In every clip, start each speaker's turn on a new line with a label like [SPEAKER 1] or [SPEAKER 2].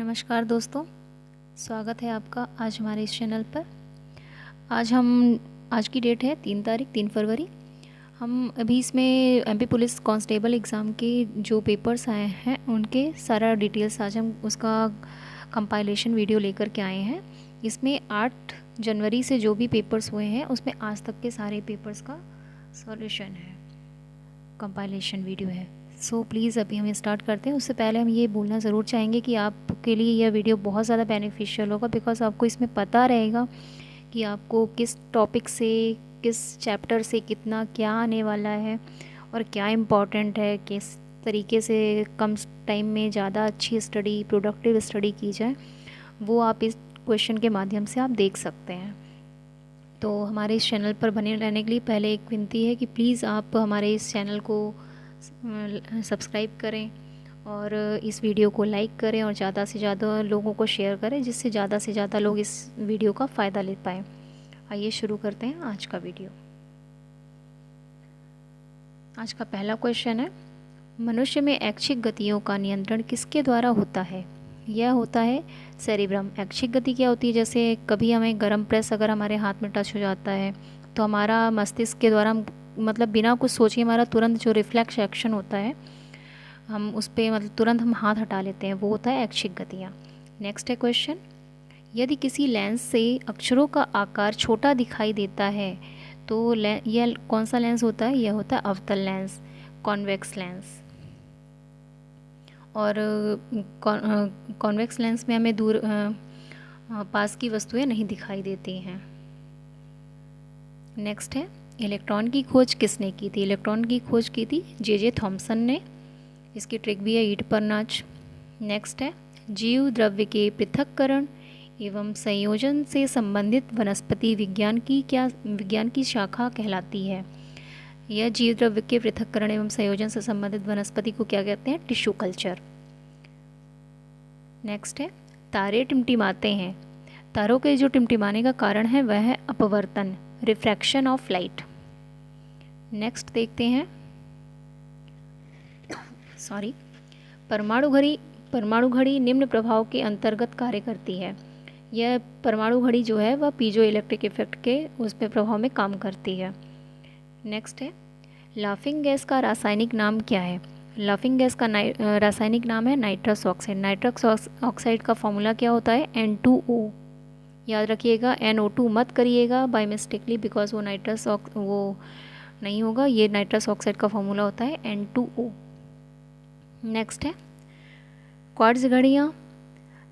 [SPEAKER 1] नमस्कार दोस्तों, स्वागत है आपका आज हमारे इस चैनल पर। आज की डेट है 3 फरवरी। हम अभी इसमें एमपी पुलिस कांस्टेबल एग्ज़ाम के जो पेपर्स आए हैं उनके सारा डिटेल्स आज हम उसका कंपाइलेशन वीडियो लेकर के आए हैं। इसमें 8 जनवरी से जो भी पेपर्स हुए हैं उसमें आज तक के सारे पेपर्स का सॉल्यूशन है, कंपाइलेशन वीडियो है। सो प्लीज़ अभी हम स्टार्ट करते हैं। उससे पहले हम ये बोलना ज़रूर चाहेंगे कि आपके लिए यह वीडियो बहुत ज़्यादा बेनिफिशियल होगा, बिकॉज़ आपको इसमें पता रहेगा कि आपको किस टॉपिक से, किस चैप्टर से कितना क्या आने वाला है और क्या इम्पॉर्टेंट है, किस तरीके से कम टाइम में ज़्यादा अच्छी स्टडी, प्रोडक्टिव स्टडी की जाए, वो आप इस क्वेश्चन के माध्यम से आप देख सकते हैं। तो हमारे इस चैनल पर बने रहने के लिए पहले एक विनती है कि प्लीज़ आप हमारे इस चैनल को सब्सक्राइब करें और इस वीडियो को लाइक करें और ज़्यादा से ज़्यादा लोगों को शेयर करें, जिससे ज़्यादा से ज़्यादा लोग इस वीडियो का फ़ायदा ले पाएँ। आइए शुरू करते हैं आज का वीडियो। आज का पहला क्वेश्चन है, मनुष्य में ऐच्छिक गतियों का नियंत्रण किसके द्वारा होता है? यह होता है सेरिब्रम। ऐच्छिक गति क्या होती है? जैसे कभी हमें गर्म प्रेस अगर हमारे हाथ में टच हो जाता है तो हमारा मस्तिष्क के द्वारा मतलब बिना कुछ सोचे हमारा तुरंत जो रिफ्लेक्स एक्शन होता है, हम उस पर मतलब तुरंत हम हाथ हटा लेते हैं, वो होता है ऐच्छिक गतियाँ। नेक्स्ट है क्वेश्चन, यदि किसी लेंस से अक्षरों का आकार छोटा दिखाई देता है तो यह कौन सा लेंस होता है? यह होता है अवतल लेंस, कॉन्वेक्स लेंस। और कॉन्वेक्स लेंस में हमें दूर पास की वस्तुएं नहीं दिखाई देती हैं। नेक्स्ट है, इलेक्ट्रॉन की खोज किसने की थी? इलेक्ट्रॉन की खोज की थी जे थॉमसन ने। इसकी ट्रिक भी है ईंट पर नाच। नेक्स्ट है, जीव द्रव्य के पृथक्करण एवं संयोजन से संबंधित वनस्पति विज्ञान की शाखा कहलाती है? यह जीव द्रव्य के पृथक्करण एवं संयोजन से संबंधित वनस्पति को क्या कहते हैं? Tissue culture. नेक्स्ट है, तारे टिमटिमाते हैं। तारों के जो टिमटिमाने का कारण है वह है अपवर्तन, रिफ्रैक्शन ऑफ लाइट। नेक्स्ट देखते हैं, परमाणु घड़ी निम्न प्रभाव के अंतर्गत कार्य करती है। यह परमाणु घड़ी जो है वह पीजो इलेक्ट्रिक इफेक्ट के उस पे प्रभाव में काम करती है। नेक्स्ट है, लाफिंग गैस का रासायनिक नाम क्या है? लाफिंग गैस का रासायनिक नाम है नाइट्रस ऑक्साइड। नाइट्रस ऑक्साइड का फॉर्मूला क्या होता है? N2O। याद रखिएगा, NO2 मत करिएगा बाय मिस्टेकली, बिकॉज वो वो नहीं होगा। ये नाइट्रस ऑक्साइड का फॉर्मूला होता है N2O। नेक्स्ट है, क्वार्ट्ज घड़ियाँ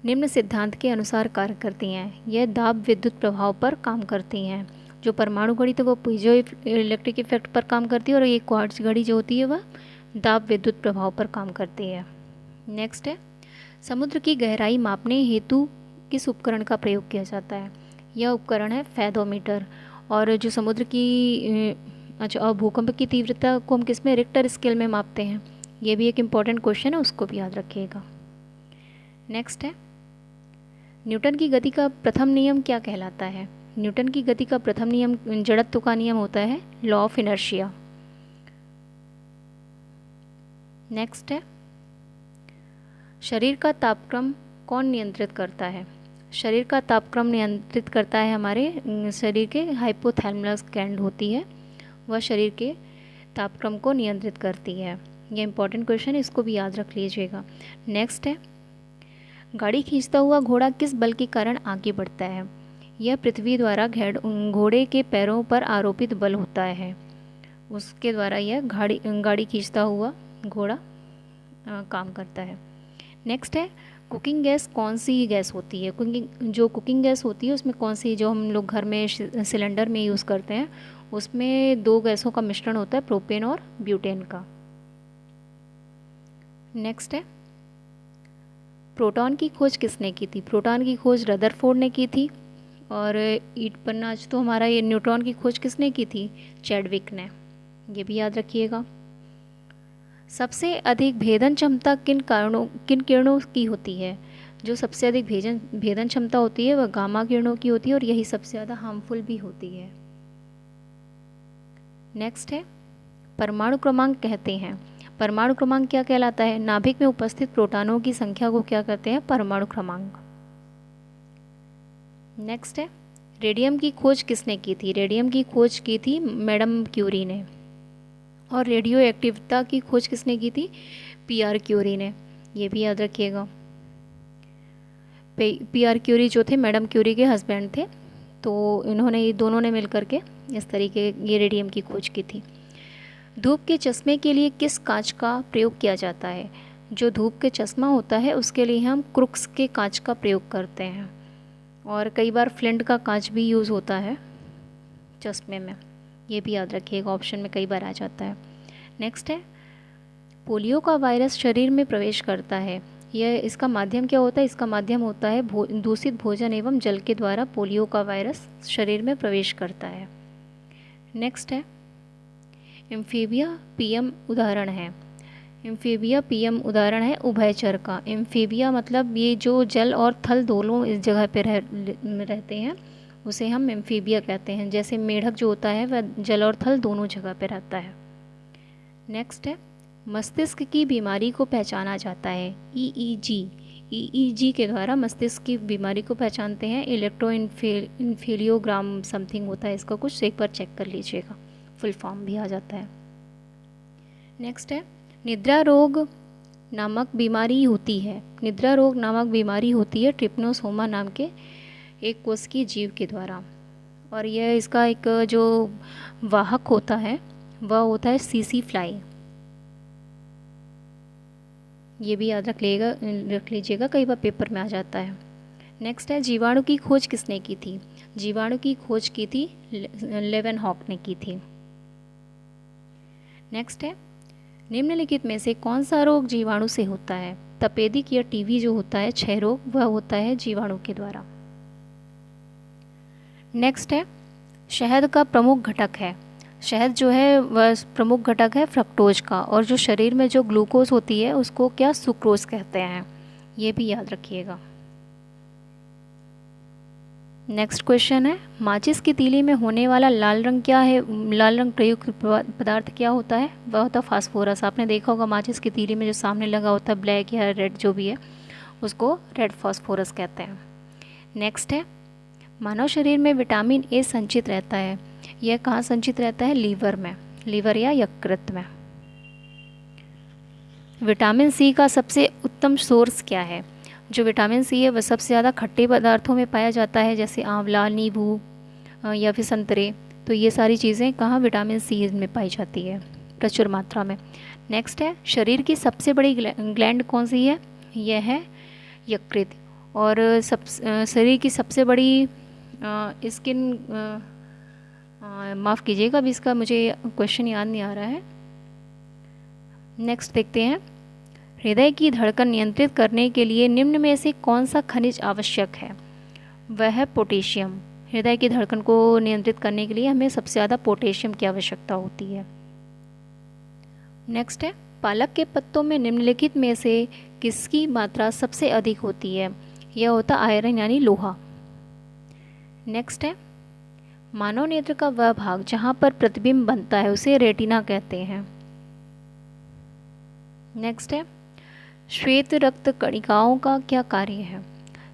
[SPEAKER 1] निम्न सिद्धांत के अनुसार कार्य करती हैं। यह दाब विद्युत प्रभाव पर काम करती हैं। जो परमाणु घड़ी तो वो पीजो इलेक्ट्रिक इफेक्ट पर काम करती है और ये क्वार्ट्ज घड़ी जो होती है वह दाब विद्युत प्रभाव पर काम करती है। नेक्स्ट है, समुद्र की गहराई मापने हेतु किस उपकरण का प्रयोग किया जाता है? यह उपकरण है फैथोमीटर। और जो समुद्र की और भूकंप की तीव्रता को हम किस में? रिक्टर स्केल में मापते हैं। ये भी एक इम्पॉर्टेंट क्वेश्चन है, उसको भी याद रखिएगा। नेक्स्ट है, न्यूटन की गति का प्रथम नियम क्या कहलाता है? न्यूटन की गति का प्रथम नियम जड़त्व का नियम होता है लॉ ऑफ इनर्शिया। नेक्स्ट है, शरीर का तापक्रम कौन नियंत्रित करता है? शरीर का तापक्रम नियंत्रित करता है हमारे शरीर के हाइपोथैलेमस ग्लैंड होती है, वह शरीर के तापक्रम को नियंत्रित करती है। यह इंपॉर्टेंट क्वेश्चन है, इसको भी याद रख लीजिएगा। नेक्स्ट है, गाड़ी खींचता हुआ घोड़ा किस बल के कारण आगे बढ़ता है? यह पृथ्वी द्वारा घोड़े के पैरों पर आरोपित बल होता है, उसके द्वारा यह गाड़ी खींचता हुआ घोड़ा काम करता है। नेक्स्ट है, कुकिंग गैस कौन सी गैस होती है? कुकिंग गैस होती है उसमें कौन सी, जो हम लोग घर में सिलेंडर में यूज़ करते हैं, उसमें 2 गैसों का मिश्रण होता है, प्रोपेन और ब्यूटेन का। नेक्स्ट है, प्रोटॉन की खोज किसने की थी? प्रोटॉन की खोज रदरफोर्ड ने की थी। और ईंट पर नाच तो हमारा ये न्यूट्रॉन की खोज किसने की थी? चैडविक ने। ये भी याद रखिएगा। सबसे अधिक भेदन क्षमता किन किरणों की होती है? जो सबसे अधिक भेदन क्षमता होती है वह गामा किरणों की होती है और यही सबसे ज़्यादा हार्मफुल भी होती है। नेक्स्ट है, परमाणु क्रमांक कहते हैं। परमाणु क्रमांक क्या कहलाता है? नाभिक में उपस्थित प्रोटॉनों की संख्या को क्या कहते हैं? परमाणु क्रमांक। नेक्स्ट है, रेडियम की खोज किसने की थी? रेडियम की खोज की थी मैडम क्यूरी ने। और रेडियो एक्टिविटी की खोज किसने की थी? पीआर क्यूरी ने। ये भी याद रखिएगा। पीआर क्यूरी जो थे मैडम क्यूरी के हस्बैंड थे, तो इन्होंने, ये दोनों ने मिलकर के इस तरीके ये रेडियम की खोज की थी। धूप के चश्मे के लिए किस कांच का प्रयोग किया जाता है? जो धूप के चश्मा होता है उसके लिए हम क्रुक्स के कांच का प्रयोग करते हैं, और कई बार फ्लिंट का कांच भी यूज़ होता है चश्मे में। ये भी याद रखिएगा, ऑप्शन में कई बार आ जाता है। नेक्स्ट है, पोलियो का वायरस शरीर में प्रवेश करता है, यह इसका माध्यम क्या होता है? इसका माध्यम होता है दूषित भोजन एवं जल के द्वारा पोलियो का वायरस शरीर में प्रवेश करता है। नेक्स्ट है, एम्फीबिया पीएम उदाहरण है। एम्फीबिया पीएम उदाहरण है उभयचर का। एम्फीबिया मतलब ये जो जल और थल दोनों इस जगह पे रहते हैं, उसे हम एम्फीबिया कहते हैं। जैसे मेढक जो होता है वह जल और थल दोनों जगह पे रहता है। नेक्स्ट है, मस्तिष्क की बीमारी को पहचाना जाता है। ईईजी, ईईजी के द्वारा मस्तिष्क की बीमारी को पहचानते हैं। इलेक्ट्रोइन्फेलियोग्राम समथिंग होता है इसका कुछ, एक बार चेक कर लीजिएगा, फुल फॉर्म भी आ जाता है। नेक्स्ट है, निद्रा रोग नामक बीमारी होती है। निद्रा रोग नामक बीमारी होती है ट्रिप्नोसोमा नाम के एक कोशिकीय जीव के द्वारा, और यह इसका एक जो वाहक होता है वह होता है सीसी फ्लाई। ये भी याद रख लीजिएगा, कई बार पेपर में आ जाता है। नेक्स्ट है, जीवाणु की खोज किसने की थी? जीवाणु की खोज की थी लेवेनहॉक ने की थी। नेक्स्ट है, निम्नलिखित में से कौन सा रोग जीवाणु से होता है? तपेदिक या टीबी जो होता है, क्षय रोग, वह होता है जीवाणु के द्वारा। नेक्स्ट है, शहद का प्रमुख घटक है। शहद जो है वह प्रमुख घटक है फ्रक्टोज का, और जो शरीर में जो ग्लूकोज होती है उसको क्या सुक्रोज कहते हैं। ये भी याद रखिएगा। नेक्स्ट क्वेश्चन है, माचिस की तीली में होने वाला लाल रंग क्या है? लाल रंग प्रयुक्त पदार्थ क्या होता है? वह होता है फास्फोरस। आपने देखा होगा माचिस की तीली में जो सामने लगा होता है ब्लैक या रेड जो भी है, उसको रेड फास्फोरस कहते हैं। नेक्स्ट है, मानव शरीर में विटामिन ए संचित रहता है। यह कहाँ संचित रहता है? लीवर में, लीवर या यकृत में। विटामिन सी का सबसे उत्तम सोर्स क्या है? जो विटामिन सी है वह सबसे ज़्यादा खट्टे पदार्थों में पाया जाता है, जैसे आंवला, नींबू या फिर संतरे। तो ये सारी चीज़ें कहाँ विटामिन सी में पाई जाती है? प्रचुर मात्रा में। नेक्स्ट है, शरीर की सबसे बड़ी ग्लैंड कौन सी है? यह है यकृत। और शरीर की सबसे बड़ी स्किन, माफ़ कीजिएगा अभी इसका मुझे क्वेश्चन याद नहीं आ रहा है। नेक्स्ट देखते हैं, हृदय की धड़कन नियंत्रित करने के लिए निम्न में से कौन सा खनिज आवश्यक है? वह है पोटेशियम। हृदय की धड़कन को नियंत्रित करने के लिए हमें सबसे ज़्यादा पोटेशियम की आवश्यकता होती है। नेक्स्ट है, पालक के पत्तों में निम्नलिखित में से किसकी मात्रा सबसे अधिक होती है? यह होता आयरन यानी लोहा। नेक्स्ट है, मानव नेत्र का वह भाग जहाँ पर प्रतिबिंब बनता है उसे रेटिना कहते हैं। नेक्स्ट है, श्वेत रक्त कणिकाओं का क्या कार्य है?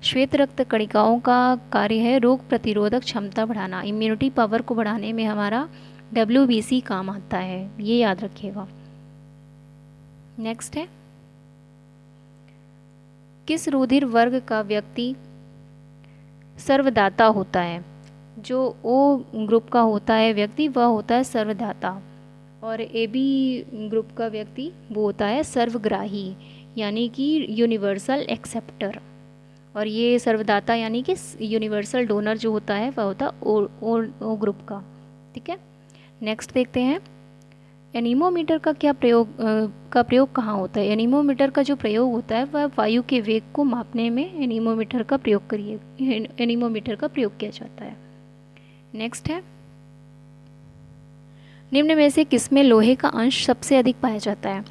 [SPEAKER 1] श्वेत रक्त कणिकाओं का कार्य है रोग प्रतिरोधक क्षमता बढ़ाना। इम्यूनिटी पावर को बढ़ाने में हमारा WBC काम आता है, ये याद रखिएगा। नेक्स्ट है, किस रुधिर वर्ग का व्यक्ति सर्वदाता होता है? जो O ग्रुप का होता है व्यक्ति वह होता है सर्वदाता, और AB ग्रुप का व्यक्ति वो होता है सर्वग्राही यानी कि यूनिवर्सल एक्सेप्टर। और ये सर्वदाता यानी कि यूनिवर्सल डोनर जो होता है वह होता है O ग्रुप का। ठीक है, नेक्स्ट देखते हैं, एनीमोमीटर का प्रयोग कहाँ होता है? एनीमोमीटर का जो प्रयोग होता है वह वायु के वेग को मापने में एनीमोमीटर का प्रयोग किया जाता है। नेक्स्ट है, निम्न में से किसमें लोहे का अंश सबसे अधिक पाया जाता है?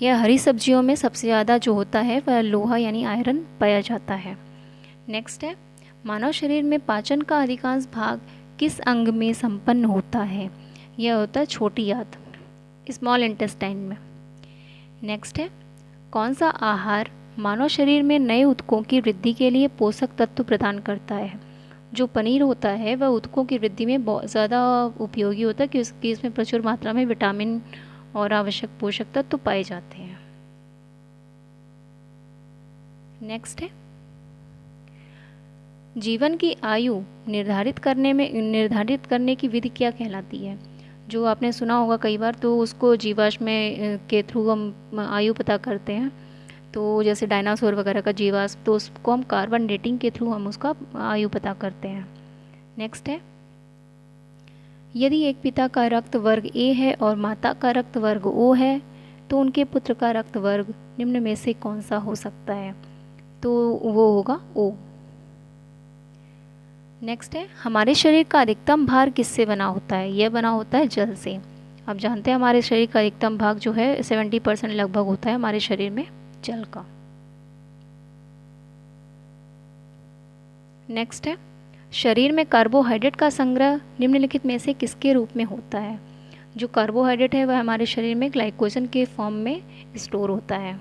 [SPEAKER 1] यह हरी सब्जियों में सबसे ज़्यादा जो होता है वह लोहा यानी आयरन पाया जाता है। नेक्स्ट है, मानव शरीर में पाचन का अधिकांश भाग किस अंग में संपन्न होता है? यह होता है छोटी आंत, स्मॉल इंटेस्टाइन में। नेक्स्ट है, कौन सा आहार मानव शरीर में नए ऊतकों की वृद्धि के लिए पोषक तत्व प्रदान करता है? जो पनीर होता है वह ऊतकों की वृद्धि में बहुत ज़्यादा उपयोगी होता है क्योंकि इसमें प्रचुर मात्रा में विटामिन और आवश्यक पोषक तत्व पाए जाते हैं। नेक्स्ट है, जीवन की आयु निर्धारित करने की विधि क्या कहलाती है? जो आपने सुना होगा कई बार, तो उसको जीवाश्म के थ्रू हम आयु पता करते हैं। तो जैसे डायनासोर वगैरह का जीवाश्म, तो उसको हम कार्बन डेटिंग के थ्रू हम उसका आयु पता करते हैं। नेक्स्ट है, यदि एक पिता का रक्त वर्ग ए है और माता का रक्त वर्ग ओ है तो उनके पुत्र का रक्त वर्ग निम्न में से कौन सा हो सकता है? तो वो होगा ओ। नेक्स्ट है, हमारे शरीर का अधिकतम भार किससे बना होता है? यह बना होता है जल से। आप जानते हैं हमारे शरीर का अधिकतम भाग जो है 70% लगभग होता है हमारे शरीर में जल का। नेक्स्ट है, शरीर में कार्बोहाइड्रेट का संग्रह निम्नलिखित में से किसके रूप में होता है? जो कार्बोहाइड्रेट है वह हमारे शरीर में ग्लाइकोजन के फॉर्म में स्टोर होता है।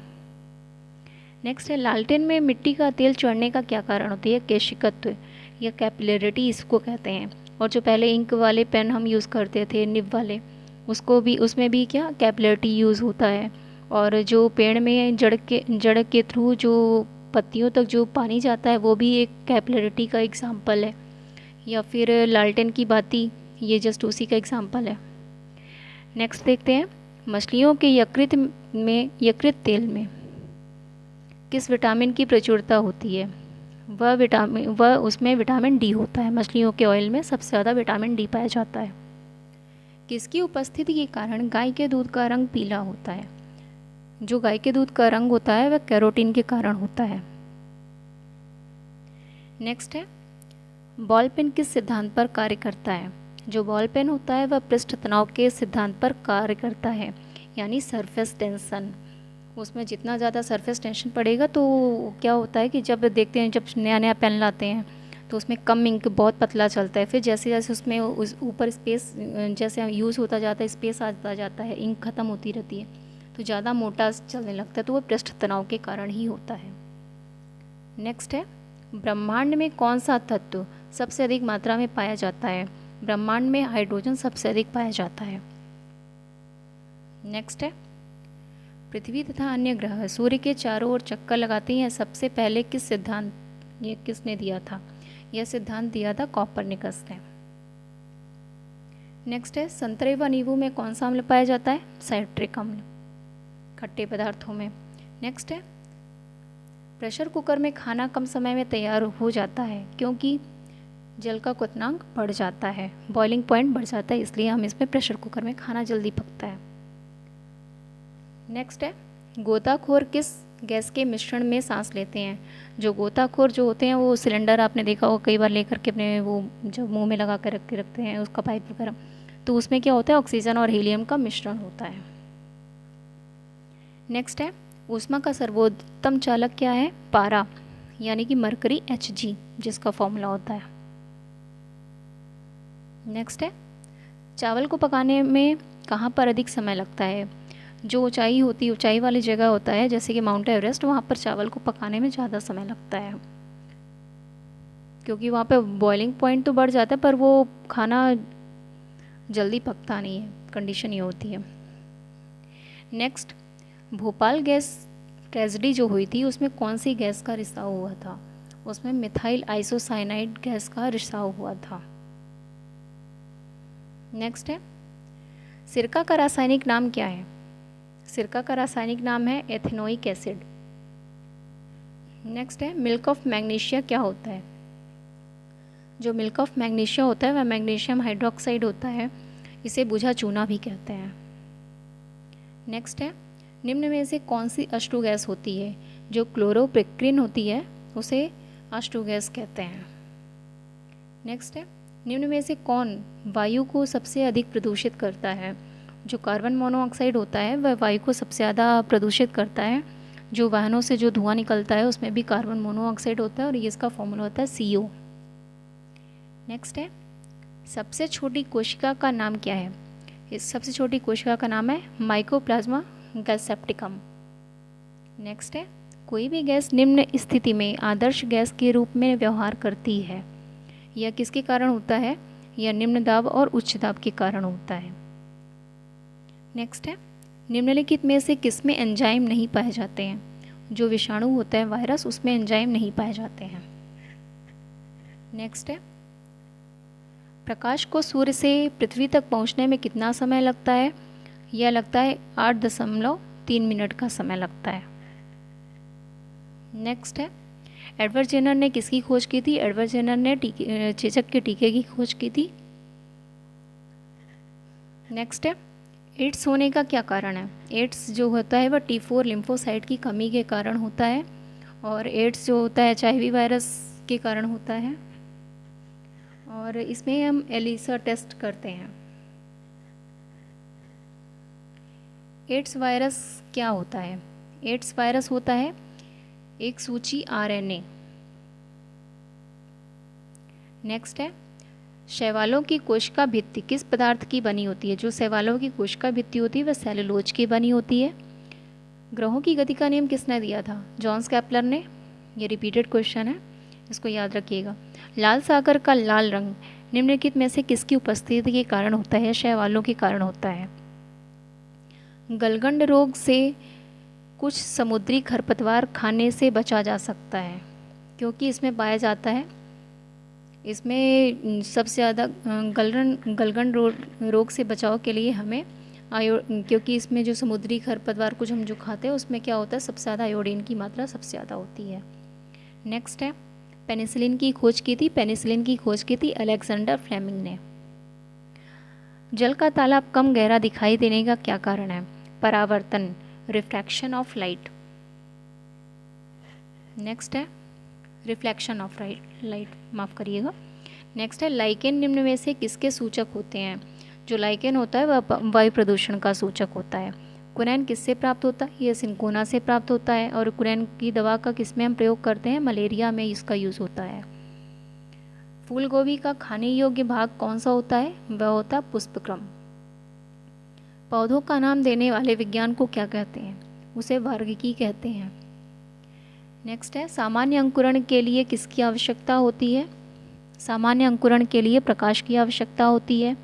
[SPEAKER 1] नेक्स्ट है, लालटेन में मिट्टी का तेल चढ़ने का क्या कारण होता है? केशिकत्व या कैपिलरिटी इसको कहते हैं। और जो पहले इंक वाले पेन हम यूज़ करते थे निब वाले, उसमें भी क्या कैपिलरिटी यूज़ होता है। और जो पेड़ में जड़ के थ्रू जो पत्तियों तक जो पानी जाता है वो भी एक कैपिलरिटी का एग्जाम्पल है। या फिर लालटेन की बाती, ये जस्ट उसी का एग्जाम्पल है। नेक्स्ट देखते हैं, मछलियों के यकृत तेल में किस विटामिन की प्रचुरता होती है? वह उसमें विटामिन डी होता है। मछलियों के ऑयल में सबसे ज़्यादा विटामिन डी पाया जाता है। किसकी उपस्थिति के कारण गाय के दूध का रंग पीला होता है? जो गाय के दूध का रंग होता है वह कैरोटीन के कारण होता है। नेक्स्ट है, बॉल पेन किस सिद्धांत पर कार्य करता है? जो बॉल पेन होता है वह पृष्ठ तनाव के सिद्धांत पर कार्य करता है, यानी सरफेस टेंशन। उसमें जितना ज़्यादा सरफेस टेंशन पड़ेगा तो क्या होता है कि जब देखते हैं, जब नया पेन लाते हैं तो उसमें कम इंक बहुत पतला चलता है। फिर जैसे जैसे उसमें उस ऊपर स्पेस जैसे यूज़ होता जाता है, स्पेस आता जाता है, इंक ख़त्म होती रहती है तो ज़्यादा मोटा चलने लगता है, तो वो पृष्ठ तनाव के कारण ही होता है। नेक्स्ट है, ब्रह्मांड में कौन सा तत्व सबसे अधिक मात्रा में पाया जाता है? ब्रह्मांड में हाइड्रोजन सबसे अधिक पाया जाता है। नेक्स्ट है, पृथ्वी तथा अन्य ग्रह सूर्य के चारों ओर चक्कर लगाते हैं, सबसे पहले किसने दिया था? यह सिद्धांत दिया था कॉपरनिकस ने। नेक्स्ट है, संतरे व नींबू में कौन सा अम्ल पाया जाता है? साइट्रिक अम्ल, खट्टे पदार्थों में। नेक्स्ट है, प्रेशर कुकर में खाना कम समय में तैयार हो जाता है क्योंकि जल का क्वथनांक बढ़ जाता है, बॉइलिंग पॉइंट बढ़ जाता है, इसलिए हम इसमें प्रेशर कुकर में खाना जल्दी पकता है। नेक्स्ट है, गोताखोर किस गैस के मिश्रण में सांस लेते हैं? जो गोताखोर जो होते हैं वो सिलेंडर आपने देखा होगा कई बार लेकर के अपने वो जो मुंह में लगा कर रखते हैं उसका पाइप वगैरह, तो उसमें क्या होता है ऑक्सीजन और हीलियम का मिश्रण होता है। नेक्स्ट है, ऊष्मा का सर्वोत्तम चालक क्या है? पारा, यानी कि मरकरी Hg, जिसका फॉर्मूला होता है। नेक्स्ट है, चावल को पकाने में कहाँ पर अधिक समय लगता है? जो ऊंचाई वाली जगह होता है जैसे कि माउंट एवरेस्ट, वहाँ पर चावल को पकाने में ज़्यादा समय लगता है क्योंकि वहाँ पे बॉइलिंग पॉइंट तो बढ़ जाता है पर वो खाना जल्दी पकता नहीं है, कंडीशन ये होती है। नेक्स्ट, भोपाल गैस ट्रेजेडी जो हुई थी उसमें कौन सी गैस का रिसाव हुआ था? उसमें मिथाइल आइसोसाइनाइड गैस का रिसाव हुआ था। नेक्स्ट है, सिरका का रासायनिक नाम क्या है? सिरका का रासायनिक नाम है एथेनोइक एसिड। नेक्स्ट है, मिल्क ऑफ मैग्नीशिया क्या होता है? जो मिल्क ऑफ मैग्नीशिया होता है वह मैग्नीशियम हाइड्रोक्साइड होता है, इसे बुझा चूना भी कहते हैं। नेक्स्ट है, निम्न में से कौन सी अश्रु गैस होती है? जो क्लोरोप्रिक्रिन होती है उसे अश्रु गैस कहते हैं। नेक्स्ट है, निम्न में से कौन वायु को सबसे अधिक प्रदूषित करता है? जो कार्बन मोनोऑक्साइड होता है वह वायु को सबसे ज़्यादा प्रदूषित करता है। जो वाहनों से जो धुआं निकलता है उसमें भी कार्बन मोनोऑक्साइड होता है और ये इसका फॉर्मूला होता है CO। नेक्स्ट है, सबसे छोटी कोशिका का नाम क्या है? इस सबसे छोटी कोशिका का नाम है माइकोप्लाज्मा गैसेप्टिकम। नेक्स्ट है, कोई भी गैस निम्न स्थिति में आदर्श गैस के रूप में व्यवहार करती है। यह किसके कारण होता है? यह निम्न दाब और उच्च दाब के कारण होता है। नेक्स्ट है, निम्नलिखित में से किसमें एंजाइम नहीं पाए जाते हैं? जो विषाणु होता है वायरस, उसमें एंजाइम नहीं पाए जाते हैं। नेक्स्ट है, प्रकाश को सूर्य से पृथ्वी तक पहुंचने में कितना समय लगता है? यह लगता है 8.3 मिनट का समय लगता है। नेक्स्ट है, एडवर्ड जेनर ने किसकी खोज की थी? एडवर्ड जेनर ने चेचक के टीके की खोज की थी। नेक्स्ट है, एड्स होने का क्या कारण है? एड्स जो होता है वह T4 लिम्फोसाइट की कमी के कारण होता है, और एड्स जो होता है HIV वायरस के कारण होता है, और इसमें हम एलिसा टेस्ट करते हैं। एड्स वायरस क्या होता है? एड्स वायरस होता है एक सूची RNA। नेक्स्ट है, शैवालों की कोशिका भित्ति किस पदार्थ की बनी होती है? जो शैवालों की कोशिका भित्ति होती है वह सेलुलोज की बनी होती है। ग्रहों की गति का नियम किसने दिया था? जॉन्स केपलर ने। ये रिपीटेड क्वेश्चन है, इसको याद रखिएगा। लाल सागर का लाल रंग निम्नलिखित में से किसकी उपस्थिति के कारण होता है? शैवालों के कारण होता है। गलगंड रोग से कुछ समुद्री खरपतवार खाने से बचा जा सकता है, क्योंकि इसमें पाया जाता है, इसमें सबसे ज़्यादा गलगंड रोग से बचाव के लिए हमें क्योंकि इसमें जो समुद्री खरपतवार कुछ हम जो खाते हैं उसमें क्या होता है, सबसे ज़्यादा आयोडीन की मात्रा सबसे ज़्यादा होती है। नेक्स्ट है, पेनिसिलिन की खोज की थी? पेनिसिलिन की खोज की थी अलेक्जेंडर फ्लेमिंग ने। जल का तालाब कम गहरा दिखाई देने का क्या कारण है? परावर्तन, रिफ्रैक्शन ऑफ लाइट। नेक्स्ट है, रिफ्लेक्शन ऑफ लाइट, माफ़ करिएगा। नेक्स्ट है, लाइकेन निम्न में से किसके सूचक होते हैं? जो लाइकेन होता है वह वायु प्रदूषण का सूचक होता है। क्विनैन किससे प्राप्त होता है? यह सिंकोना से प्राप्त होता है, और क्विनैन की दवा का किसमें हम प्रयोग करते हैं? मलेरिया में इसका यूज़ होता है। फूल गोभी का खाने योग्य भाग कौन सा होता है? वह होता है पुष्पक्रम। पौधों का नाम देने वाले विज्ञान को क्या कहते हैं? उसे वर्गिकी कहते हैं। नेक्स्ट है, सामान्य अंकुरण के लिए किसकी आवश्यकता होती है? सामान्य अंकुरण के लिए प्रकाश की आवश्यकता होती है।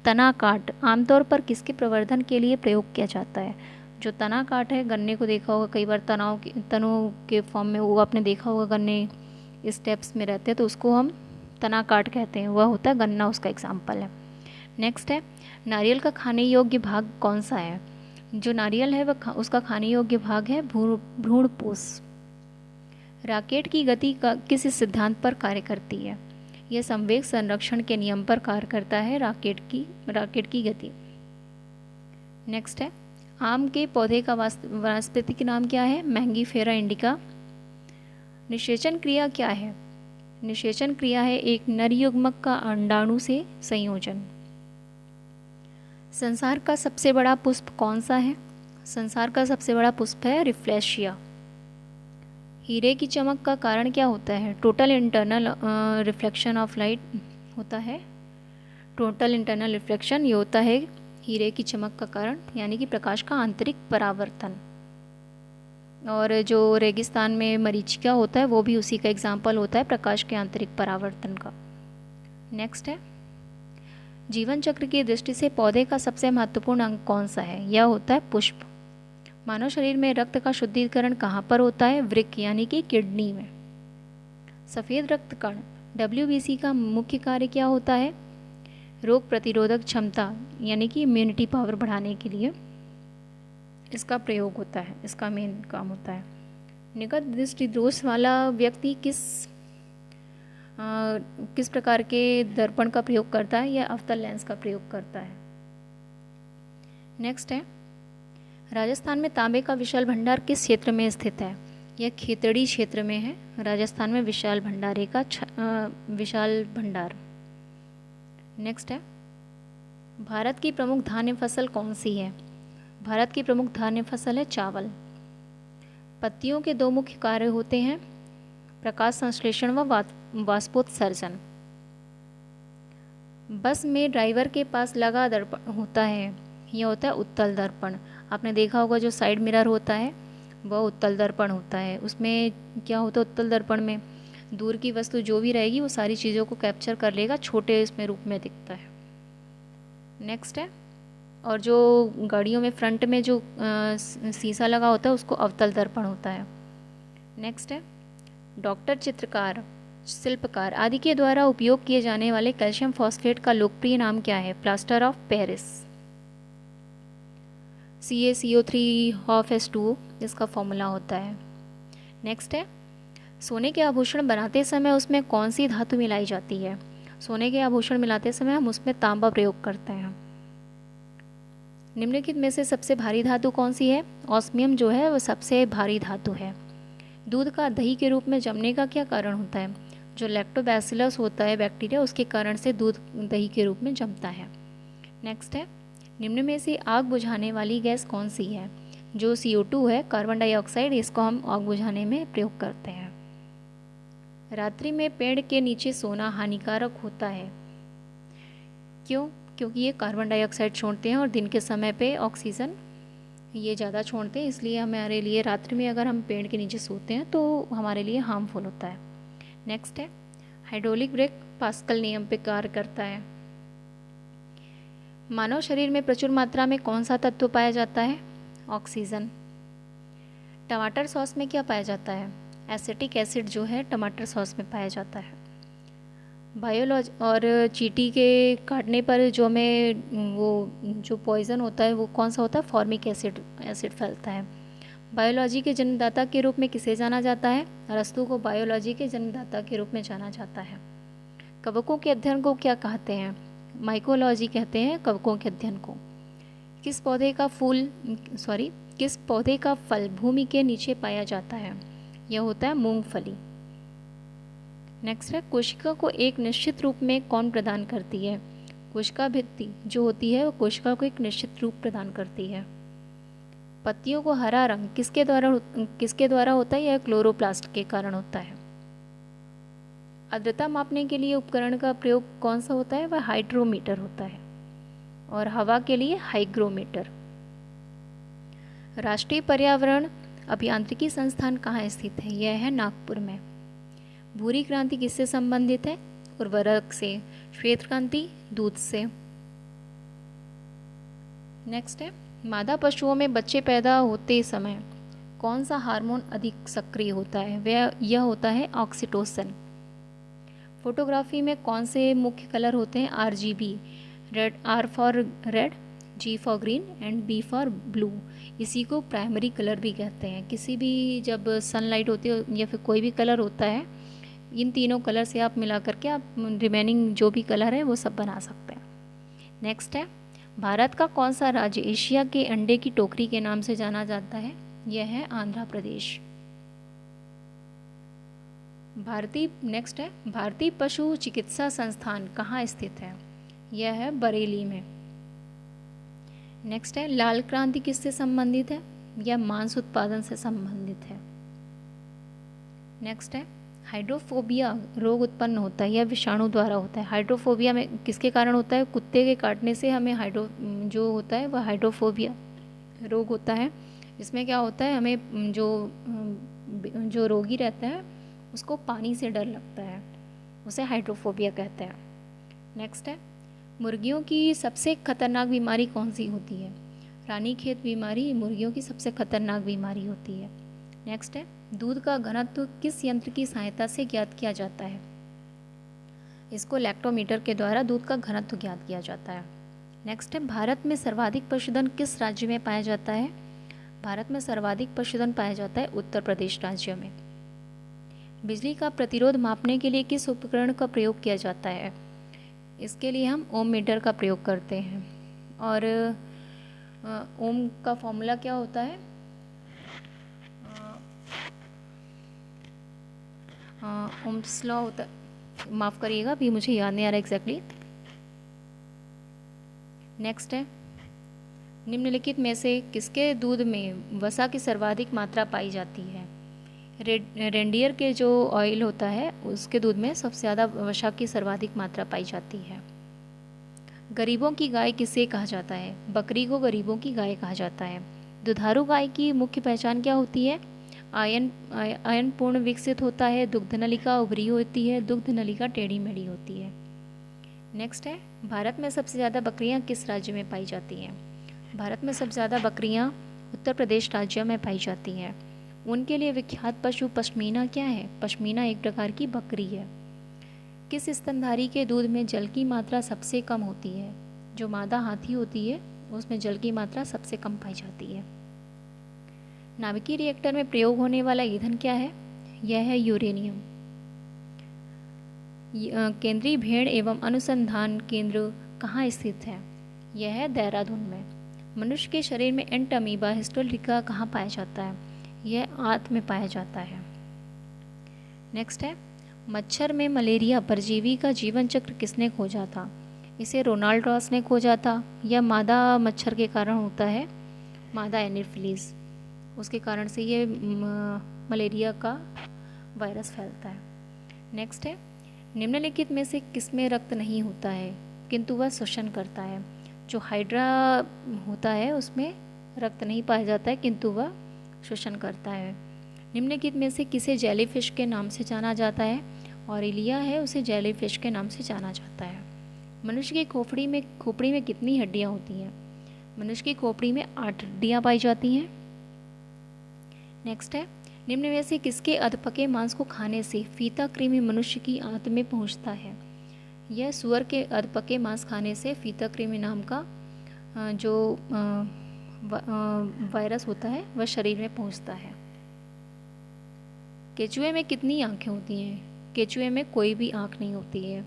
[SPEAKER 1] तना काट आमतौर पर किसके प्रवर्धन के लिए प्रयोग किया जाता है? जो तना काट है, गन्ने को देखा होगा कई बार तनों के फॉर्म में वो आपने देखा होगा, गन्ने स्टेप्स में रहते हैं तो उसको हम तना काट कहते हैं, वह होता है गन्ना, उसका एग्जाम्पल है। नेक्स्ट है, नारियल का खाने योग्य भाग कौन सा है? जो नारियल है वह उसका खाने योग्य भाग है भ्रूणपोष। रॉकेट की गति का किस सिद्धांत पर कार्य करती है? यह संवेग संरक्षण के नियम पर कार्य करता है रॉकेट की गति। नेक्स्ट है, आम के पौधे का वानस्पतिक नाम क्या है? Mangifera indica. निषेचन क्रिया क्या है? निषेचन क्रिया है एक नर युग्मक का अंडाणु से संयोजन। संसार का सबसे बड़ा पुष्प कौन सा है? संसार का सबसे बड़ा पुष्प है रिफ्लेशिया। हीरे की चमक का कारण क्या होता है? Total internal reflection of light होता है। टोटल इंटरनल रिफ्लेक्शन ये होता है हीरे की चमक का कारण, यानी कि प्रकाश का आंतरिक परावर्तन। और जो रेगिस्तान में मरीचिका होता है वो भी उसी का एग्जाम्पल होता है प्रकाश के आंतरिक परावर्तन का। नेक्स्ट है, जीवन चक्र की दृष्टि से पौधे का सबसे महत्वपूर्ण अंग कौन सा है? यह होता है पुष्प। मानव शरीर में रक्त का शुद्धिकरण कहाँ पर होता है? वृक्क यानी कि किडनी में। सफ़ेद रक्त कण WBC का मुख्य कार्य क्या होता है? रोग प्रतिरोधक क्षमता यानी कि इम्यूनिटी पावर बढ़ाने के लिए इसका प्रयोग होता है, इसका मेन काम होता है। निकट दृष्टि दोष वाला व्यक्ति किस प्रकार के दर्पण का प्रयोग करता है? या अवतल लेंस का प्रयोग करता है। नेक्स्ट है, राजस्थान में तांबे का विशाल भंडार किस क्षेत्र में स्थित है? यह खेतड़ी क्षेत्र में है। राजस्थान में विशाल भंडारे का विशाल भंडार। नेक्स्ट है, भारत की प्रमुख धान्य फसल कौन सी है? भारत की प्रमुख धान्य फसल है चावल। पत्तियों के दो मुख्य कार्य होते हैं, प्रकाश संश्लेषण व वाष्पोत्सर्जन। बस में ड्राइवर के पास लगा दर्पण होता है, यह होता है उत्तल दर्पण। आपने देखा होगा जो साइड मिरर होता है वह उत्तल दर्पण होता है। उसमें क्या होता है, उत्तल दर्पण में दूर की वस्तु जो भी रहेगी वो सारी चीज़ों को कैप्चर कर लेगा, छोटे इसमें रूप में दिखता है। नेक्स्ट है, और जो गाड़ियों में फ्रंट में जो शीशा लगा होता है उसको अवतल दर्पण होता है। नेक्स्ट है, डॉक्टर, चित्रकार, शिल्पकार आदि के द्वारा उपयोग किए जाने वाले कैल्शियम फॉस्फेट का लोकप्रिय नाम क्या है? Plaster of Paris. CaCO3 इसका फॉर्मूला होता है। नेक्स्ट है, सोने के आभूषण बनाते समय उसमें कौन सी धातु मिलाई जाती है? सोने के आभूषण मिलाते समय हम उसमें तांबा प्रयोग करते हैं। निम्नलिखित में से सबसे भारी धातु कौन सी है? ऑस्मियम जो है वो सबसे भारी धातु है। दूध का दही के रूप में जमने का क्या कारण होता है? जो लैक्टोबैसिलस होता है बैक्टीरिया, उसके कारण से दूध दही के रूप में जमता है। नेक्स्ट है, निम्न में से आग बुझाने वाली गैस कौन सी है? जो CO2 है, कार्बन डाइऑक्साइड, इसको हम आग बुझाने में प्रयोग करते हैं। रात्रि में पेड़ के नीचे सोना हानिकारक होता है, क्यों? क्योंकि ये कार्बन डाइऑक्साइड छोड़ते हैं और दिन के समय पे ऑक्सीजन ये ज़्यादा छोड़ते हैं, इसलिए हमारे लिए रात्रि में अगर हम पेड़ के नीचे सोते हैं तो हमारे लिए हार्मफुल होता है। नेक्स्ट है, हाइड्रोलिक ब्रेक पास्कल नियम पे कार्य करता है। मानव शरीर में प्रचुर मात्रा में कौन सा तत्व पाया जाता है? ऑक्सीजन। टमाटर सॉस में क्या पाया जाता है? एसिटिक एसिड जो है टमाटर सॉस में पाया जाता है। बायोलॉजी और चींटी के काटने पर जो हमें वो जो पॉइज़न होता है वो कौन सा होता है? फॉर्मिक एसिड फैलता है। बायोलॉजी के जन्मदाता के रूप में किसे जाना जाता है? अरस्तू को बायोलॉजी के जन्मदाता के रूप में जाना जाता है। कवकों के अध्ययन को क्या कहते हैं? माइकोलॉजी कहते हैं कवकों के अध्ययन को। किस पौधे का फल भूमि के नीचे पाया जाता है? यह होता है मूंगफली। नेक्स्ट है, कोशिका को एक निश्चित रूप में कौन प्रदान करती है? कोशिका भित्ति जो होती है वो कोशिका को एक निश्चित रूप प्रदान करती है। पत्तियों को हरा रंग किसके द्वारा होता है? यह क्लोरोप्लास्ट के कारण होता है। आर्द्रता मापने के लिए उपकरण का प्रयोग कौन सा होता है? वह हाइड्रोमीटर होता है। और हवा के लिए हाइग्रोमीटर। राष्ट्रीय पर्यावरण अभियांत्रिकी संस्थान कहाँ स्थित है? यह है नागपुर में। भूरी क्रांति किससे संबंधित है? उर्वरक से। श्वेत क्रांति दूध से। नेक्स्ट है, मादा पशुओं में बच्चे पैदा होते समय कौन सा हार्मोन अधिक सक्रिय होता है? यह होता है ऑक्सीटोसिन। फोटोग्राफी में कौन से मुख्य कलर होते हैं? RGB, red, R for red, G for green and B for blue. इसी को प्राइमरी कलर भी कहते हैं। किसी भी जब सनलाइट होती है या फिर कोई भी कलर होता है, इन तीनों कलर से आप मिला करके आप रिमेनिंग जो भी कलर है वो सब बना सकते हैं। नेक्स्ट है, भारत का कौन सा राज्य एशिया के अंडे की टोकरी के नाम से जाना जाता है? यह है आंध्र प्रदेश। नेक्स्ट है, भारतीय पशु चिकित्सा संस्थान कहाँ स्थित है? यह है बरेली में। नेक्स्ट है, लाल क्रांति किससे संबंधित है? यह मांस उत्पादन से संबंधित है। नेक्स्ट है, हाइड्रोफोबिया रोग उत्पन्न होता है, यह विषाणु द्वारा होता है। हाइड्रोफोबिया में किसके कारण होता है? कुत्ते के काटने से हमें जो होता है वह हाइड्रोफोबिया रोग होता है। इसमें क्या होता है, हमें जो रोगी रहता है उसको पानी से डर लगता है, उसे हाइड्रोफोबिया कहते हैं। नेक्स्ट है, मुर्गियों की सबसे खतरनाक बीमारी कौन सी होती है? रानीखेत बीमारी मुर्गियों की सबसे खतरनाक बीमारी होती है। नेक्स्ट है, दूध का घनत्व किस यंत्र की सहायता से ज्ञात किया जाता है? इसको लैक्टोमीटर के द्वारा दूध का घनत्व ज्ञात किया जाता है। नेक्स्ट है, भारत में सर्वाधिक पशुधन किस राज्य में पाया जाता है? भारत में सर्वाधिक पशुधन पाया जाता है उत्तर प्रदेश राज्य में। बिजली का प्रतिरोध मापने के लिए किस उपकरण का प्रयोग किया जाता है? इसके लिए हम ओम मीटर का प्रयोग करते हैं। और ओम का फॉर्मूला क्या होता है? ओम्स लॉ होता है, माफ़ करिएगा अभी मुझे याद नहीं आ रहा एग्जैक्टली। नेक्स्ट है, निम्नलिखित में से किसके दूध में वसा की सर्वाधिक मात्रा पाई जाती है? रेंडियर के जो ऑयल होता है उसके दूध में सबसे ज़्यादा वसा की सर्वाधिक मात्रा पाई जाती है। गरीबों की गाय किसे कहा जाता है? बकरी को गरीबों की गाय कहा जाता है। दुधारू गाय की मुख्य पहचान क्या होती है? आयन पूर्ण विकसित होता है, दुग्ध नलिका उभरी होती है, दुग्ध नलिका टेढ़ी मेढ़ी होती है। नेक्स्ट है, भारत में सबसे ज़्यादा बकरियां किस राज्य में पाई जाती हैं? भारत में सबसे ज़्यादा बकरियां उत्तर प्रदेश राज्य में पाई जाती हैं। उनके लिए विख्यात पशु पश्मीना क्या है? पश्मीना एक प्रकार की बकरी है। किस स्तनधारी के दूध में जल की मात्रा सबसे कम होती है? जो मादा हाथी होती है उसमें जल की मात्रा सबसे कम पाई जाती है। नाभिकीय रिएक्टर में प्रयोग होने वाला ईंधन क्या है? यह है यूरेनियम। केंद्रीय भेड़ एवं अनुसंधान केंद्र कहाँ स्थित है? यह है देहरादून में। मनुष्य के शरीर में एंट अमीबा हिस्टोलिका कहाँ पाया जाता है? यह आंत में पाया जाता है। नेक्स्ट है, मच्छर में मलेरिया परजीवी का जीवन चक्र किसने खोजा था? इसे रोनाल्ड रॉस ने खोजा था। यह मादा मच्छर के कारण होता है, मादा एनोफिलीज, उसके कारण से ये मलेरिया का वायरस फैलता है। नेक्स्ट है, निम्नलिखित में से किसमें रक्त नहीं होता है किंतु वह श्वसन करता है? जो हाइड्रा होता है उसमें रक्त नहीं पाया जाता है किंतु वह श्वसन करता है। निम्नलिखित में से किसे जेलीफिश के नाम से जाना जाता है? ऑरेलिया है, उसे जेलीफिश के नाम से जाना जाता है। मनुष्य की खोपड़ी में कितनी हड्डियां होती हैं? मनुष्य की खोपड़ी में 8 हड्डियां पाई जाती हैं। नेक्स्ट है, निम्न में से किसके अधपके मांस को खाने से फीता कृमि मनुष्य की आंत में पहुंचता है? यह सुअर के अधपके मांस खाने से फीता कृमि नाम का जो वायरस होता है वह शरीर में पहुंचता है। केचुए में कितनी आंखें होती हैं? केचुए में कोई भी आंख नहीं होती है।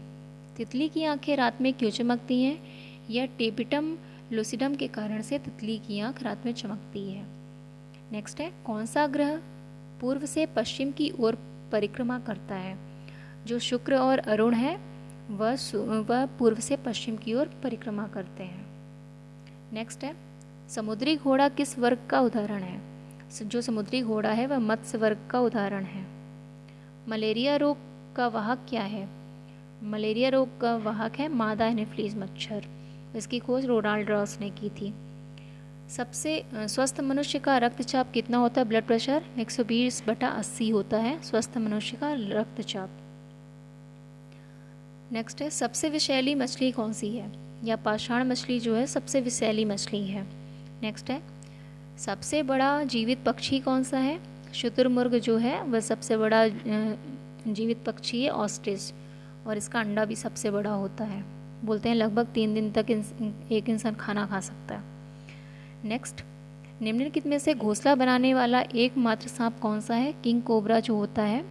[SPEAKER 1] तितली की आंखें रात में क्यों चमकती हैं? यह टेपिटम लूसिडम के कारण से तितली की आंख रात में चमकती है। नेक्स्ट है, कौन सा ग्रह पूर्व से पश्चिम की ओर परिक्रमा करता है? जो शुक्र और अरुण है वह पूर्व से पश्चिम की ओर परिक्रमा करते हैं। नेक्स्ट है, समुद्री घोड़ा किस वर्ग का उदाहरण है? जो समुद्री घोड़ा है वह मत्स्य वर्ग का उदाहरण है। मलेरिया रोग का वाहक क्या है? मलेरिया रोग का वाहक है मादा एनोफिलीज मच्छर। इसकी खोज रोनाल्ड रॉस ने की थी। सबसे स्वस्थ मनुष्य का रक्तचाप कितना होता है? ब्लड प्रेशर 120/80 होता है स्वस्थ मनुष्य का रक्तचाप। नेक्स्ट है, सबसे विषैली मछली कौन सी है? या पाषाण मछली जो है सबसे विषैली मछली है। नेक्स्ट है, सबसे बड़ा जीवित पक्षी कौन सा है? शुतुरमुर्ग जो है वह सबसे बड़ा जीवित पक्षी है, ऑस्ट्रिच, और इसका अंडा भी सबसे बड़ा होता है। बोलते हैं लगभग 3 दिन तक एक इंसान खाना खा सकता है। नेक्स्ट, निम्नलिखित में से घोंसला बनाने वाला एकमात्र सांप कौन सा है? किंग कोबरा जो होता है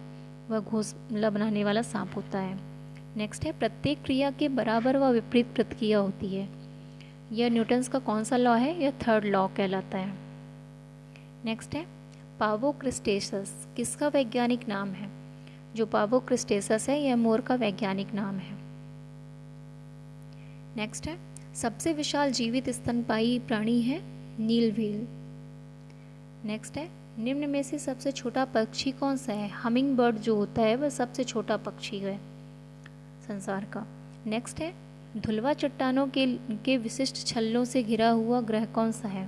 [SPEAKER 1] वह घोंसला बनाने वाला सांप होता है। नेक्स्ट है, प्रत्येक क्रिया के बराबर व विपरीत प्रतिक्रिया होती है। यह न्यूटन्स का कौन सा लॉ है? यह 3rd लॉ कहलाता है। नेक्स्ट है, पावोक्रिस्टेसस किसका वैज्ञानिक नाम है? जो पावोक्रिस्टेसस है यह मोर का वैज्ञानिक नाम है। नेक्स्ट है, सबसे विशाल जीवित स्तनपायी प्राणी है नील व्हेल। नेक्स्ट है, निम्न में से सबसे छोटा पक्षी कौन सा है? हमिंग बर्ड जो होता है वह सबसे छोटा पक्षी है संसार का। नेक्स्ट है, धुलवा चट्टानों के विशिष्ट छल्लों से घिरा हुआ ग्रह कौन सा है?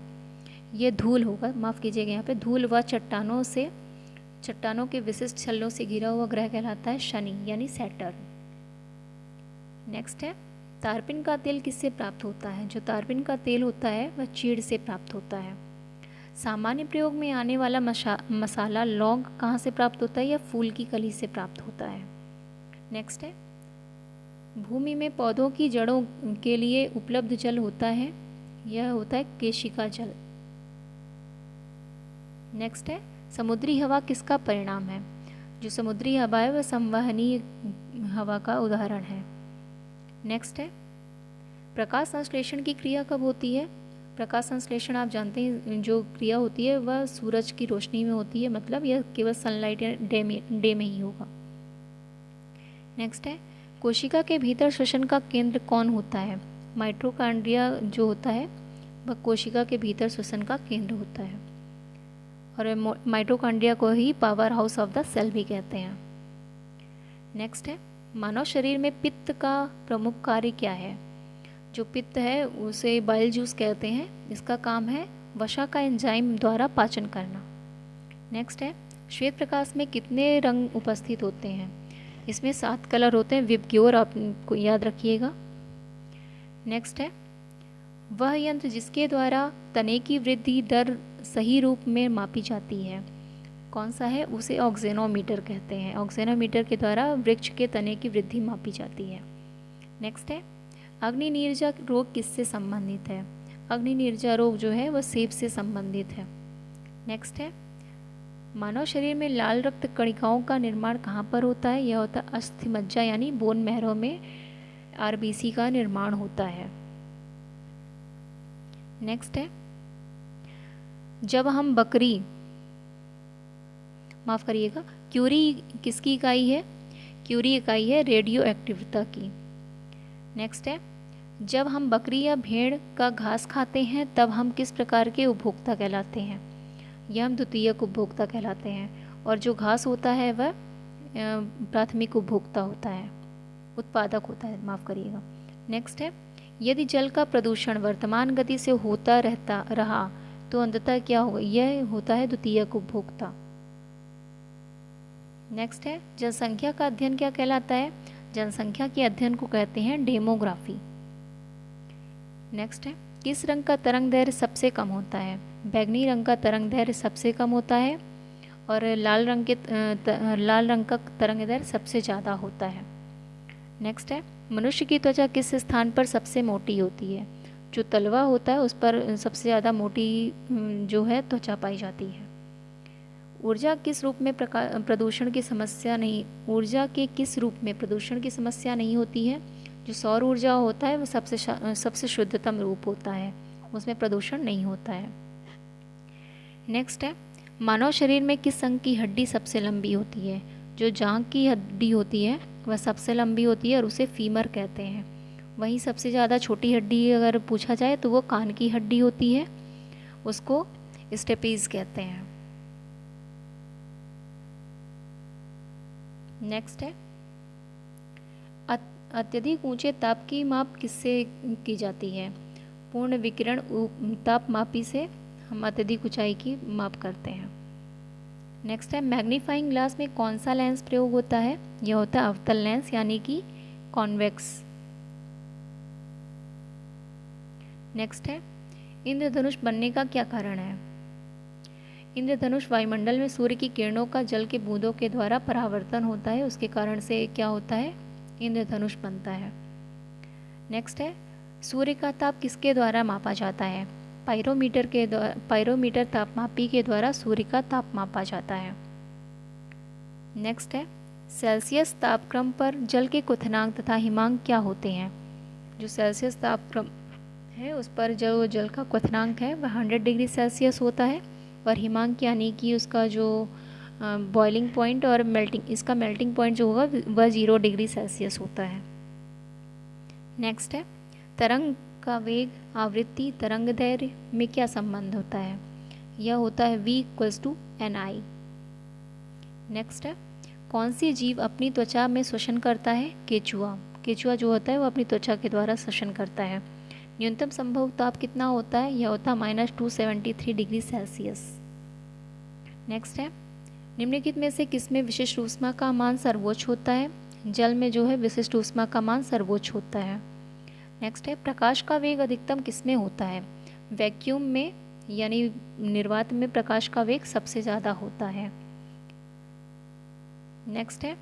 [SPEAKER 1] यह धूल होगा, माफ़ कीजिएगा, यहाँ पे धूल व चट्टानों के विशिष्ट छल्लों से घिरा हुआ ग्रह कहलाता है शनि यानी सैटर्न। नेक्स्ट है, तारपीन का तेल किससे प्राप्त होता है? जो तारपीन का तेल होता है वह चीड़ से प्राप्त होता है। सामान्य प्रयोग में आने वाला मसाला लौंग कहाँ से प्राप्त होता है? या फूल की कली से प्राप्त होता है। नेक्स्ट है, भूमि में पौधों की जड़ों के लिए उपलब्ध जल होता है, यह होता है केशिका जल। नेक्स्ट है, समुद्री हवा किसका परिणाम है? जो समुद्री हवा है वह संवहनीय हवा का उदाहरण है। नेक्स्ट है, प्रकाश संश्लेषण की क्रिया कब होती है? प्रकाश संश्लेषण आप जानते हैं जो क्रिया होती है वह सूरज की रोशनी में होती है, मतलब यह केवल सनलाइट या डे में ही होगा। नेक्स्ट है, कोशिका के भीतर श्वसन का केंद्र कौन होता है? माइटोकॉन्ड्रिया जो होता है वह कोशिका के भीतर श्वसन का केंद्र होता है, और माइटोकॉन्ड्रिया को ही power house of the cell भी कहते हैं। नेक्स्ट है, मानव शरीर में पित्त का प्रमुख कार्य क्या है? जो पित्त है उसे बाइल जूस कहते हैं, इसका काम है वसा का एंजाइम द्वारा पाचन करना। नेक्स्ट है, श्वेत प्रकाश में कितने रंग उपस्थित होते हैं? इसमें 7 कलर होते हैं, विबग्योर आपको याद रखिएगा। नेक्स्ट है, वह यंत्र जिसके द्वारा तने की वृद्धि दर सही रूप में मापी जाती है कौन सा है? उसे ऑक्सेनोमीटर कहते हैं। ऑक्सेनोमीटर के द्वारा वृक्ष के तने की वृद्धि मापी जाती है। नेक्स्ट है, अग्नि नीरजा रोग किससे संबंधित है? अग्नि नीरजा रोग जो है वह सेब से संबंधित है। नेक्स्ट है, मानव शरीर में लाल रक्त कणिकाओं का निर्माण कहाँ पर होता है? यह होता है अस्थि मज्जा यानी बोन मैरो में आरबीसी का निर्माण होता है। नेक्स्ट है, जब हम बकरी माफ़ करिएगा, क्यूरी किसकी इकाई है? क्यूरी इकाई है रेडियो एक्टिविटी की। नेक्स्ट है, जब हम बकरी या भेड़ का घास खाते हैं तब हम किस प्रकार के उपभोक्ता कहलाते हैं? यह हम द्वितीयक उपभोक्ता कहलाते हैं, और जो घास होता है वह प्राथमिक उपभोक्ता होता है, उत्पादक होता है, माफ़ करिएगा। नेक्स्ट है, यदि जल का प्रदूषण वर्तमान गति से होता रहा तो अंततः क्या होगा? यह होता है द्वितीयक उपभोक्ता। नेक्स्ट है, जनसंख्या का अध्ययन क्या कहलाता है? जनसंख्या के अध्ययन को कहते हैं डेमोग्राफी। नेक्स्ट है, किस रंग का तरंग दैर्घ्य सबसे कम होता है? बैंगनी रंग का तरंग दैर्घ्य सबसे कम होता है, और लाल रंग का तरंग दैर्घ्य सबसे ज़्यादा होता है। नेक्स्ट है, मनुष्य की त्वचा किस स्थान पर सबसे मोटी होती है? जो तलवा होता है उस पर सबसे ज़्यादा मोटी जो है त्वचा पाई जाती है। ऊर्जा किस रूप में प्रदूषण की समस्या नहीं ऊर्जा के किस रूप में प्रदूषण की समस्या नहीं होती है? जो सौर ऊर्जा होता है वो सबसे शुद्धतम रूप होता है, उसमें प्रदूषण नहीं होता है। नेक्स्ट है, मानव शरीर में किस अंग की हड्डी सबसे लंबी होती है? जो जांघ की हड्डी होती है वह सबसे लंबी होती है और उसे फीमर कहते हैं। वहीं सबसे ज़्यादा छोटी हड्डी अगर पूछा जाए तो वो कान की हड्डी होती है, उसको स्टेपीज कहते हैं। नेक्स्ट है, अत्यधिक ऊंचे ताप की माप किससे की जाती है? पूर्ण विकिरण तापमापी से हम अत्यधिक ऊंचाई की माप करते हैं। नेक्स्ट है, मैग्नीफाइंग ग्लास में कौन सा लेंस प्रयोग होता है? यह होता है अवतल लेंस यानी कि कॉन्वेक्स। नेक्स्ट है, इंद्रधनुष बनने का क्या कारण है? इंद्रधनुष वायुमंडल में सूर्य की किरणों का जल के बूंदों के द्वारा परावर्तन होता है, उसके कारण से क्या होता है? इंद्रधनुष बनता है। नेक्स्ट है, सूर्य का ताप किसके द्वारा मापा जाता है? पायरोमीटर तापमापी के द्वारा सूर्य का ताप मापा जाता है। नेक्स्ट है, सेल्सियस तापक्रम पर जल के क्वथनांक तथा हिमांक क्या होते हैं? जो सेल्सियस तापक्रम है उस पर जो जल का क्वथनांक है वह 100 डिग्री सेल्सियस होता है, और हिमांक यानी कि उसका जो बॉइलिंग पॉइंट और मेल्टिंग पॉइंट जो होगा वह 0 डिग्री सेल्सियस होता है। नेक्स्ट है, तरंग का वेग आवृत्ति तरंग दैर्घ्य में क्या संबंध होता है? यह होता है v = ni। नेक्स्ट है, कौन सी जीव अपनी त्वचा में श्वसन करता है? केचुआ। केचुआ जो होता है वो अपनी त्वचा के द्वारा श्वसन करता है। न्यूनतम संभव ताप कितना होता है? यह होता है -273 डिग्री सेल्सियस। नेक्स्ट है, निम्नलिखित में से किसमें विशिष्ट ऊष्मा का मान सर्वोच्च होता है? जल में जो है विशिष्ट ऊष्मा का मान सर्वोच्च होता है। नेक्स्ट है, प्रकाश का वेग अधिकतम किसमें होता है? वैक्यूम में यानी निर्वात में प्रकाश का वेग सबसे ज़्यादा होता है। नेक्स्ट है,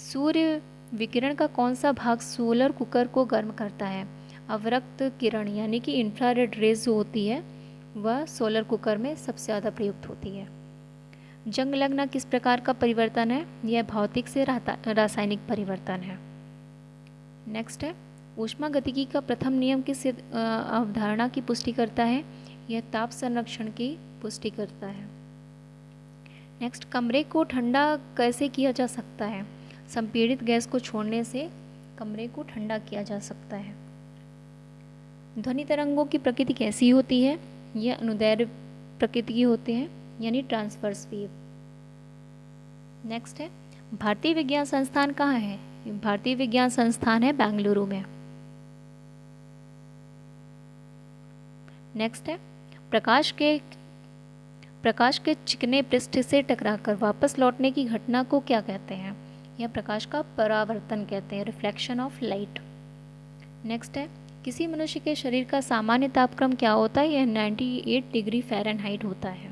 [SPEAKER 1] सूर्य विकिरण का कौन सा भाग सोलर कुकर को गर्म करता है? अवरक्त किरण यानी कि इंफ्रारेड रेज जो होती है वह सोलर कुकर में सबसे ज़्यादा प्रयुक्त होती है। जंग लगना किस प्रकार का परिवर्तन है? यह भौतिक से रासायनिक परिवर्तन है। नेक्स्ट है, ऊष्मागतिकी का प्रथम नियम किस अवधारणा की पुष्टि करता है? यह ताप संरक्षण की पुष्टि करता है। नेक्स्ट, कमरे को ठंडा कैसे किया जा सकता है? संपीड़ित गैस को छोड़ने से कमरे को ठंडा किया जा सकता है। ध्वनि तरंगों की प्रकृति कैसी होती है? यह अनुदैर्घ्य प्रकृति की होते हैं यानी ट्रांसवर्स वेव। नेक्स्ट है, भारतीय विज्ञान संस्थान कहाँ है? भारतीय विज्ञान संस्थान है बेंगलुरु में। नेक्स्ट है, प्रकाश के चिकने पृष्ठ से टकराकर वापस लौटने की घटना को क्या कहते हैं? यह प्रकाश का परावर्तन कहते हैं, रिफ्लेक्शन ऑफ लाइट। नेक्स्ट है, किसी मनुष्य के शरीर का सामान्य तापक्रम क्या होता है? यह 98 डिग्री फ़ारेनहाइट होता है,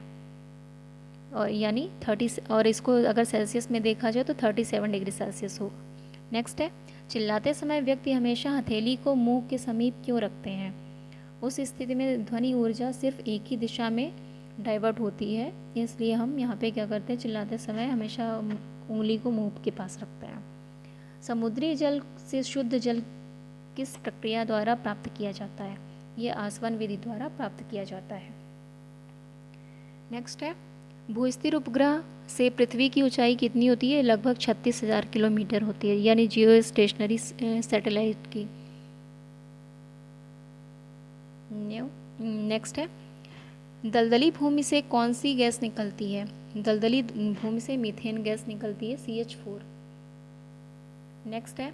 [SPEAKER 1] और यानी 30, और इसको अगर सेल्सियस में देखा जाए तो 37 डिग्री सेल्सियस होगा। नेक्स्ट है, चिल्लाते समय व्यक्ति हमेशा हथेली को मुंह के समीप क्यों रखते हैं? उस स्थिति में ध्वनि ऊर्जा सिर्फ एक ही दिशा में डाइवर्ट होती है, इसलिए हम यहाँ पे क्या करते हैं, चिल्लाते समय हमेशा उंगली को मुंह के पास रखते हैं। समुद्री जल से शुद्ध जल किस प्रक्रिया द्वारा प्राप्त किया जाता है? ये आसवन विधि द्वारा प्राप्त किया जाता है। नेक्स्ट है, भूस्थिर उपग्रह से पृथ्वी की ऊंचाई कितनी होती है? लगभग 36,000 किलोमीटर होती है, यानी जियो स्टेशनरी सैटेलाइट की। नेक्स्ट है, दलदली भूमि से कौन सी गैस निकलती है? दलदली भूमि से मीथेन गैस निकलती है, CH4। नेक्स्ट है,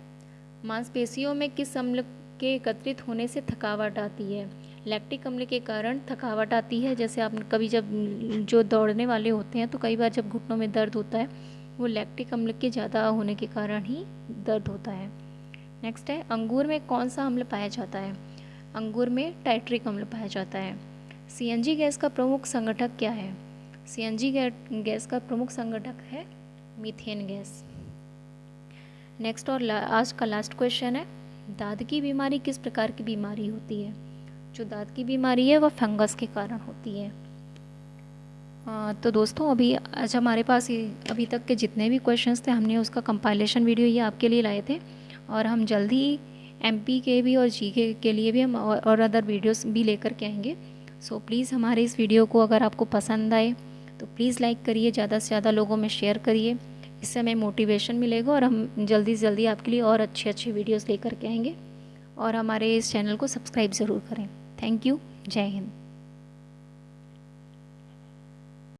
[SPEAKER 1] मांसपेशियों में किस अम्ल के एकत्रित होने से थकावट आती है? लैक्टिक अम्ल के कारण थकावट आती है। जैसे आप कभी जब जो दौड़ने वाले होते हैं तो कई बार जब घुटनों में दर्द होता है, वो लैक्टिक अम्ल के ज़्यादा होने के कारण ही दर्द होता है। नेक्स्ट है, अंगूर में कौन सा अम्ल पाया जाता है? अंगूर में टाइट्रिक अम्ल पाया जाता है। CNG गैस का प्रमुख संगठक क्या है? CNG गैस का प्रमुख संगठक है मीथेन गैस। नेक्स्ट और आज का लास्ट क्वेश्चन है, दाद की बीमारी किस प्रकार की बीमारी होती है? जो दाद की बीमारी है वह फंगस के कारण होती है। तो दोस्तों, अभी आज हमारे पास अभी तक के जितने भी क्वेश्चंस थे, हमने उसका कंपाइलेशन वीडियो ये आपके लिए लाए थे, और हम जल्दी ही MP के भी और GK के लिए भी हम और अदर वीडियोस भी लेकर के आएंगे। सो प्लीज़ हमारे इस वीडियो को अगर आपको पसंद आए तो प्लीज़ लाइक करिए, ज़्यादा से ज़्यादा लोगों में शेयर करिए, इससे हमें मोटिवेशन मिलेगा और हम जल्दी से जल्दी आपके लिए और अच्छी वीडियोस लेकर के आएंगे। और हमारे इस चैनल को सब्सक्राइब ज़रूर करें। Thank you. जय हिंद।